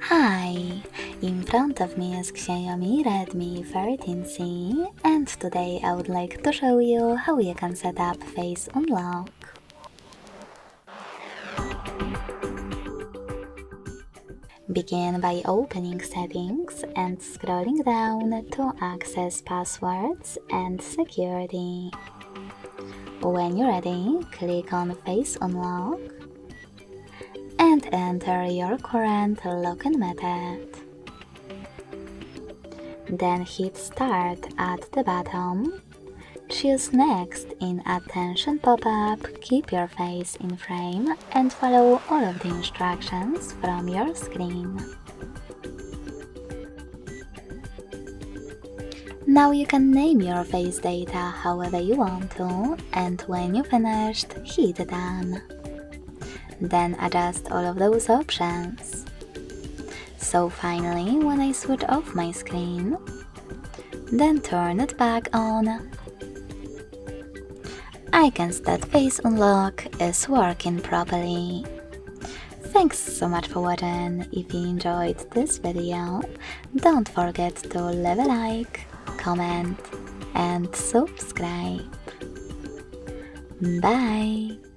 Hi! In front of me is XIAOMI Redmi 13C, and today I would like to show you how you can set up face unlock. Begin by opening settings and scrolling down to access passwords and security. When you're ready, click on face unlock and enter your current login method. Then hit start at the bottom. Choose next in attention pop-up, keep your face in frame and follow all of the instructions from your screen. Now you can name your face data however you want to, and when you finished, hit done. Then adjust all of those options. So finally, when I switch off my screen, then turn it back on, I can see that face unlock is working properly. Thanks so much for watching. If you enjoyed this video, don't forget to leave a like, comment and subscribe. Bye!